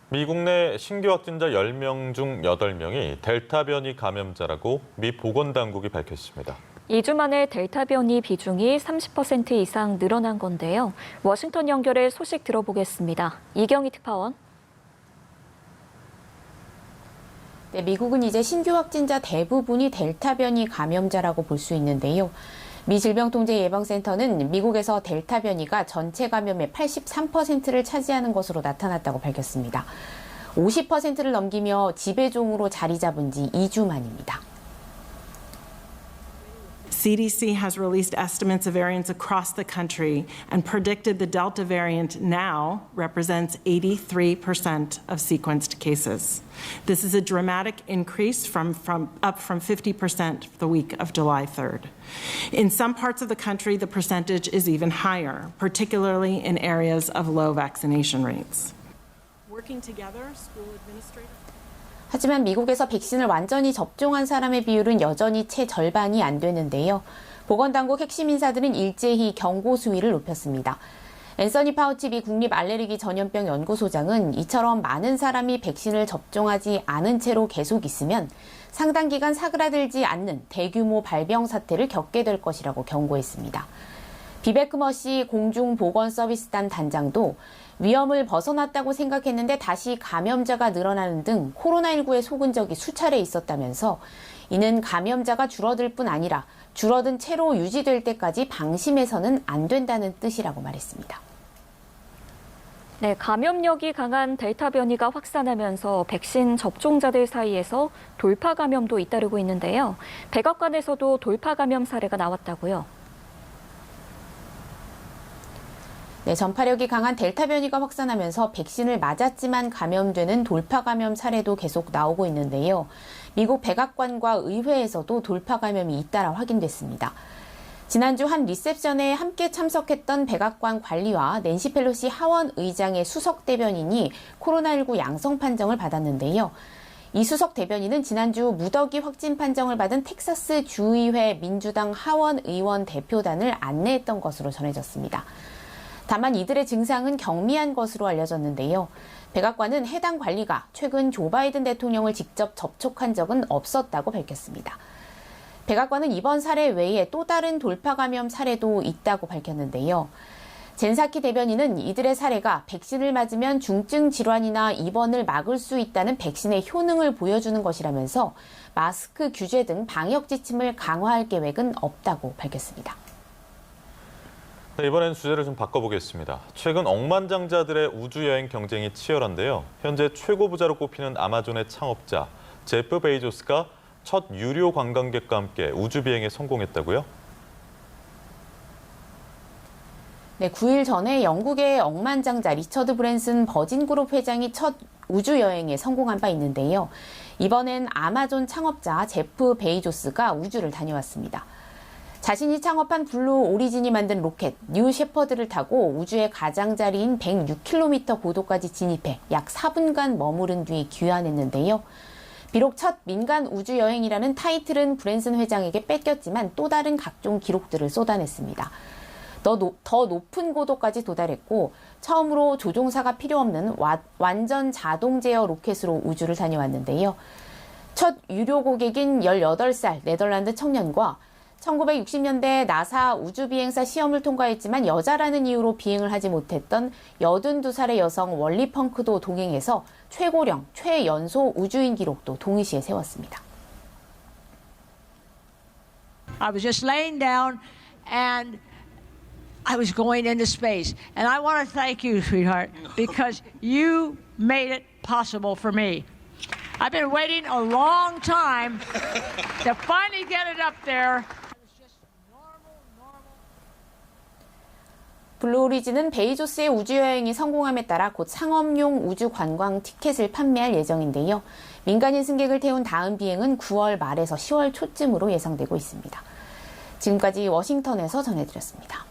미국 내 신규 확진자 10명 중 8명이 델타 변이 감염자라고 미 보건당국이 밝혔습니다. 2주 만에 델타 변이 비중이 30% 이상 늘어난 건데요. 워싱턴 연결해 소식 들어보겠습니다. 이경희 특파원. 네, 미국은 이제 신규 확진자 대부분이 델타 변이 감염자라고 볼 수 있는데요. 미 질병통제예방센터는 미국에서 델타 변이가 전체 감염의 83%를 차지하는 것으로 나타났다고 밝혔습니다. 50%를 넘기며 지배종으로 자리 잡은 지 2주 만입니다. CDC has released estimates of variants across the country and predicted the Delta variant now represents 83% of sequenced cases. This is a dramatic increase up from 50% the week of July 3rd. In some parts of the country, the percentage is even higher, particularly in areas of low vaccination rates. Working together, school administrators. 하지만 미국에서 백신을 완전히 접종한 사람의 비율은 여전히 채 절반이 안 되는데요. 보건당국 핵심 인사들은 일제히 경고 수위를 높였습니다. 앤서니 파우치 미 국립알레르기 전염병 연구소장은 이처럼 많은 사람이 백신을 접종하지 않은 채로 계속 있으면 상당 기간 사그라들지 않는 대규모 발병 사태를 겪게 될 것이라고 경고했습니다. 비베크 머시 공중보건서비스단 단장도 위험을 벗어났다고 생각했는데 다시 감염자가 늘어나는 등 코로나19에 속은 적이 수차례 있었다면서 이는 감염자가 줄어들 뿐 아니라 줄어든 채로 유지될 때까지 방심해서는 안 된다는 뜻이라고 말했습니다. 네, 감염력이 강한 델타 변이가 확산하면서 백신 접종자들 사이에서 돌파 감염도 잇따르고 있는데요. 백악관에서도 돌파 감염 사례가 나왔다고요. 네, 전파력이 강한 델타 변이가 확산하면서 백신을 맞았지만 감염되는 돌파 감염 사례도 계속 나오고 있는데요. 미국 백악관과 의회에서도 돌파 감염이 잇따라 확인됐습니다. 지난주 한 리셉션에 함께 참석했던 백악관 관리와 낸시 펠로시 하원 의장의 수석 대변인이 코로나19 양성 판정을 받았는데요. 이 수석 대변인은 지난주 무더기 확진 판정을 받은 텍사스 주의회 민주당 하원 의원 대표단을 안내했던 것으로 전해졌습니다. 다만 이들의 증상은 경미한 것으로 알려졌는데요. 백악관은 해당 관리가 최근 조 바이든 대통령을 직접 접촉한 적은 없었다고 밝혔습니다. 백악관은 이번 사례 외에 또 다른 돌파 감염 사례도 있다고 밝혔는데요. 젠사키 대변인은 이들의 사례가 백신을 맞으면 중증 질환이나 입원을 막을 수 있다는 백신의 효능을 보여주는 것이라면서 마스크 규제 등 방역 지침을 강화할 계획은 없다고 밝혔습니다. 네, 이번엔 주제를 좀 바꿔보겠습니다. 최근 억만장자들의 우주여행 경쟁이 치열한데요. 현재 최고 부자로 꼽히는 아마존의 창업자 제프 베이조스가 첫 유료 관광객과 함께 우주 비행에 성공했다고요? 네, 9일 전에 영국의 억만장자 리처드 브랜슨 버진그룹 회장이 첫 우주여행에 성공한 바 있는데요. 이번엔 아마존 창업자 제프 베이조스가 우주를 다녀왔습니다. 자신이 창업한 블루 오리진이 만든 로켓 뉴 셰퍼드를 타고 우주의 가장자리인 106km 고도까지 진입해 약 4분간 머무른 뒤 귀환했는데요. 비록 첫 민간 우주 여행이라는 타이틀은 브랜슨 회장에게 뺏겼지만 또 다른 각종 기록들을 쏟아냈습니다. 더 높은 고도까지 도달했고 처음으로 조종사가 필요 없는 완전 자동 제어 로켓으로 우주를 다녀왔는데요. 첫 유료 고객인 18살 네덜란드 청년과 1960년대 나사 우주비행사 시험을 통과했지만 여자라는 이유로 비행을 하지 못했던 82살의 여성 월리 펑크도 동행해서 최고령, 최연소 우주인 기록도 동시에 세웠습니다. I was just laying down and I was going into space. And I want to thank you, sweetheart, because you made it possible for me. I've been waiting a long time to finally get it up there. 블루 오리진은 베이조스의 우주여행이 성공함에 따라 곧 상업용 우주 관광 티켓을 판매할 예정인데요. 민간인 승객을 태운 다음 비행은 9월 말에서 10월 초쯤으로 예상되고 있습니다. 지금까지 워싱턴에서 전해드렸습니다.